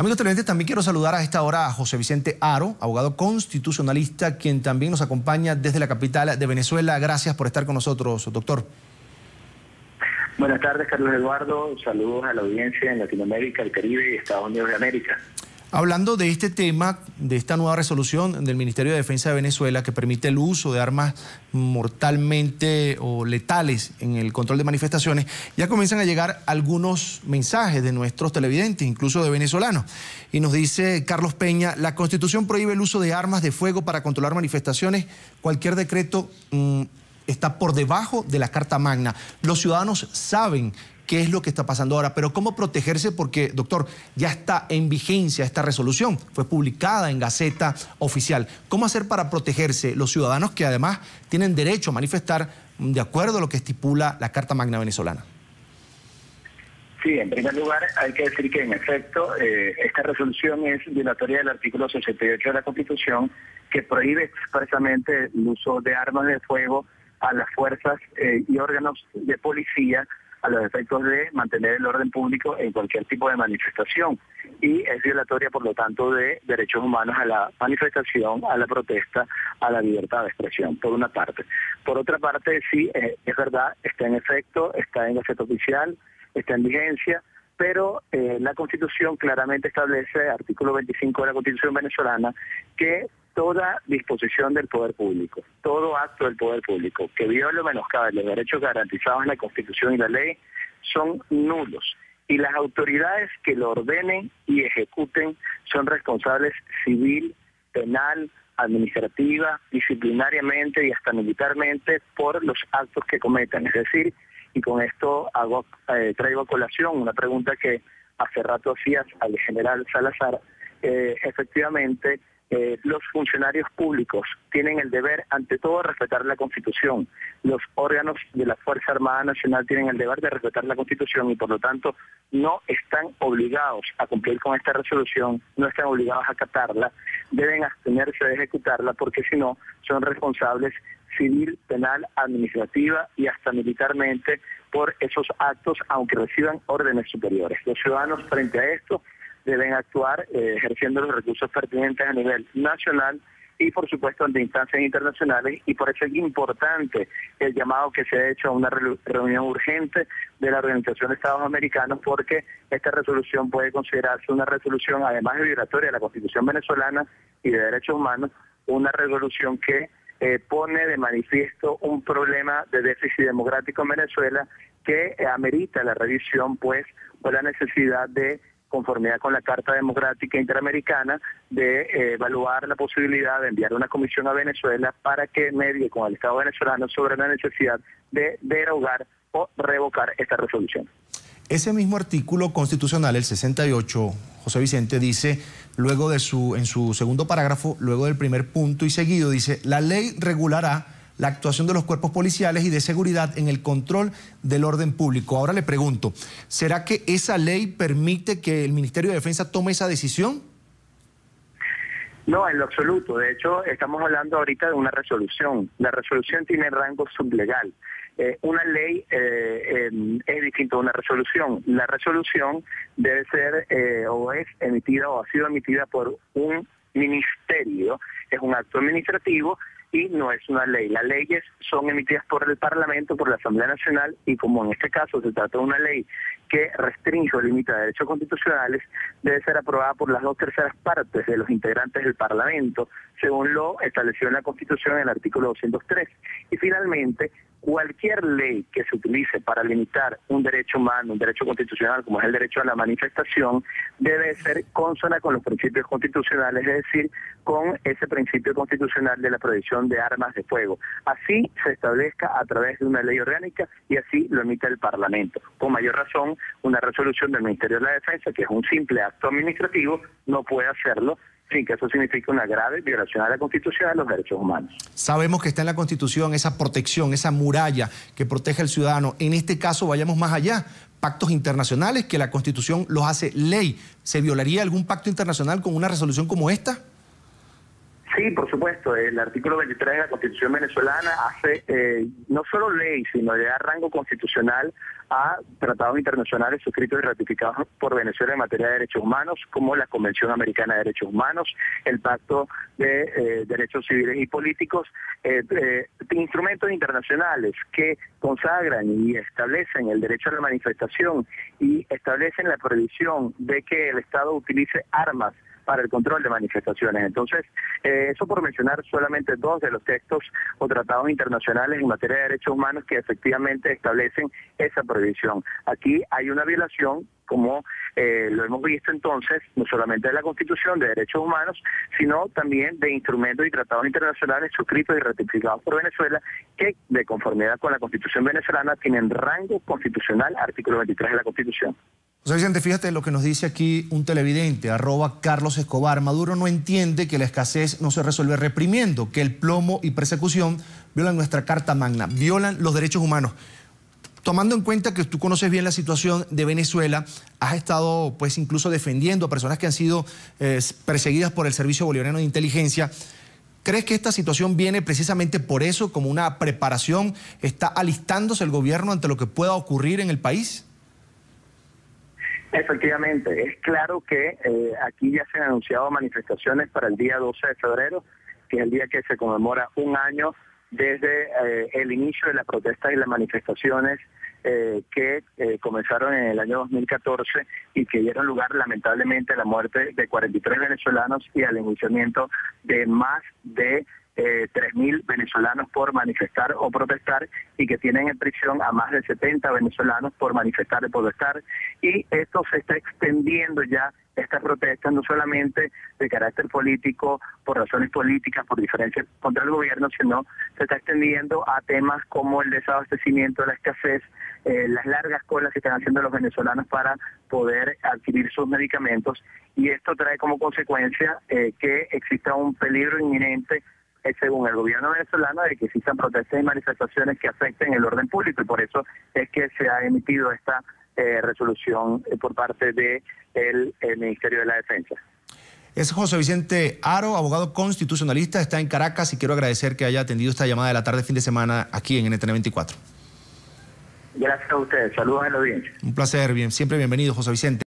Amigos televidentes, también quiero saludar a esta hora a José Vicente Haro, abogado constitucionalista, quien también nos acompaña desde la capital de Venezuela. Gracias por estar con nosotros, doctor. Buenas tardes, Carlos Eduardo. Saludos a la audiencia en Latinoamérica, el Caribe y Estados Unidos de América. Hablando de este tema, de esta nueva resolución del Ministerio de Defensa de Venezuela que permite el uso de armas mortalmente o letales en el control de manifestaciones, ya comienzan a llegar algunos mensajes de nuestros televidentes, incluso de venezolanos. Y nos dice Carlos Peña, la Constitución prohíbe el uso de armas de fuego para controlar manifestaciones. Cualquier decreto está por debajo de la Carta Magna. Los ciudadanos saben qué es lo que está pasando ahora, pero ¿cómo protegerse? Porque, doctor, ya está en vigencia esta resolución, fue publicada en Gaceta Oficial. ¿Cómo hacer para protegerse los ciudadanos que además tienen derecho a manifestar de acuerdo a lo que estipula la Carta Magna venezolana? Sí, en primer lugar hay que decir que en efecto esta resolución es violatoria del artículo 68 de la Constitución, que prohíbe expresamente el uso de armas de fuego a las fuerzas y órganos de policía a los efectos de mantener el orden público en cualquier tipo de manifestación. Y es violatoria, por lo tanto, de derechos humanos a la manifestación, a la protesta, a la libertad de expresión, por una parte. Por otra parte, sí, es verdad, está en efecto, está en Gaceta Oficial, está en vigencia, pero la Constitución claramente establece, artículo 25 de la Constitución venezolana, que toda disposición del poder público, todo acto del poder público que viole o menoscabe los derechos garantizados en la Constitución y la ley son nulos. Y las autoridades que lo ordenen y ejecuten son responsables civil, penal, administrativa, disciplinariamente y hasta militarmente por los actos que cometan. Es decir, y con esto traigo a colación una pregunta que hace rato hacías al general Salazar. Efectivamente, los funcionarios públicos tienen el deber, ante todo, de respetar la Constitución. Los órganos de la Fuerza Armada Nacional tienen el deber de respetar la Constitución y, por lo tanto, no están obligados a cumplir con esta resolución, no están obligados a acatarla, deben abstenerse de ejecutarla porque, si no, son responsables civil, penal, administrativa y hasta militarmente por esos actos, aunque reciban órdenes superiores. Los ciudadanos, frente a esto, deben actuar ejerciendo los recursos pertinentes a nivel nacional y, por supuesto, ante instancias internacionales, y por eso es importante el llamado que se ha hecho a una reunión urgente de la Organización de Estados Americanos, porque esta resolución puede considerarse una resolución, además de violatoria de la Constitución venezolana y de derechos humanos, una resolución que pone de manifiesto un problema de déficit democrático en Venezuela que amerita la revisión, pues, por la necesidad de, conformidad con la Carta Democrática Interamericana, de evaluar la posibilidad de enviar una comisión a Venezuela para que medie con el Estado venezolano sobre la necesidad de derogar o revocar esta resolución. Ese mismo artículo constitucional, el 68, José Vicente, dice, luego de en su segundo parágrafo, luego del primer punto y seguido, dice, la ley regulará la actuación de los cuerpos policiales y de seguridad en el control del orden público. Ahora le pregunto, ¿será que esa ley permite que el Ministerio de Defensa tome esa decisión? No, en lo absoluto. De hecho, estamos hablando ahorita de una resolución. La resolución tiene rango sublegal. Una ley es distinto a una resolución. La resolución debe ser o es emitida o ha sido emitida por un ministerio, es un acto administrativo y no es una ley. Las leyes son emitidas por el Parlamento, por la Asamblea Nacional, y como en este caso se trata de una ley que restringe o limita derechos constitucionales, debe ser aprobada por las 2/3 partes de los integrantes del Parlamento, según lo establecido en la Constitución en el artículo 203. Y finalmente, cualquier ley que se utilice para limitar un derecho humano, un derecho constitucional, como es el derecho a la manifestación, debe ser consona con los principios constitucionales, es decir, con ese principio constitucional de la prohibición de armas de fuego. Así se establezca a través de una ley orgánica y así lo emite el Parlamento. Con mayor razón, una resolución del Ministerio de la Defensa, que es un simple acto administrativo, no puede hacerlo sin que eso signifique una grave violación a la Constitución y a los derechos humanos. Sabemos que está en la Constitución esa protección, esa muralla que protege al ciudadano. En este caso, vayamos más allá. Pactos internacionales que la Constitución los hace ley. ¿Se violaría algún pacto internacional con una resolución como esta? Sí, Sí, por supuesto. El artículo 23 de la Constitución venezolana hace no solo ley, sino le da rango constitucional a tratados internacionales suscritos y ratificados por Venezuela en materia de derechos humanos, como la Convención Americana de Derechos Humanos, el Pacto de Derechos Civiles y Políticos, instrumentos internacionales que consagran y establecen el derecho a la manifestación y establecen la prohibición de que el Estado utilice armas para el control de manifestaciones. Entonces, eso por mencionar solamente dos de los textos o tratados internacionales en materia de derechos humanos que efectivamente establecen esa prohibición. Aquí hay una violación, como lo hemos visto entonces, no solamente de la Constitución de Derechos Humanos, sino también de instrumentos y tratados internacionales suscritos y ratificados por Venezuela que, de conformidad con la Constitución venezolana, tienen rango constitucional, artículo 23 de la Constitución. José Vicente, fíjate lo que nos dice aquí un televidente, @Carlos Escobar. Maduro no entiende que la escasez no se resuelve reprimiendo, que el plomo y persecución violan nuestra Carta Magna, violan los derechos humanos. Tomando en cuenta que tú conoces bien la situación de Venezuela, has estado pues incluso defendiendo a personas que han sido perseguidas por el Servicio Bolivariano de Inteligencia. ¿Crees que esta situación viene precisamente por eso, como una preparación? ¿Está alistándose el gobierno ante lo que pueda ocurrir en el país? Efectivamente, es claro que aquí ya se han anunciado manifestaciones para el día 12 de febrero, que es el día que se conmemora un año desde el inicio de las protestas y las manifestaciones que comenzaron en el año 2014 y que dieron lugar lamentablemente a la muerte de 43 venezolanos y al enjuiciamiento de más de 3.000 venezolanos por manifestar o protestar, y que tienen en prisión a más de 70 venezolanos por manifestar y protestar. Y esto se está extendiendo ya, estas protestas, no solamente de carácter político, por razones políticas, por diferencias contra el gobierno, sino se está extendiendo a temas como el desabastecimiento, la escasez, las largas colas que están haciendo los venezolanos para poder adquirir sus medicamentos, y esto trae como consecuencia que exista un peligro inminente, según el gobierno venezolano, de que existan protestas y manifestaciones que afecten el orden público, y por eso es que se ha emitido esta resolución por parte del Ministerio de la Defensa. Es José Vicente Haro, abogado constitucionalista, está en Caracas, y quiero agradecer que haya atendido esta llamada de la tarde fin de semana aquí en NTN 24. Gracias a ustedes, saludos a la audiencia. Un placer, siempre bienvenido, José Vicente.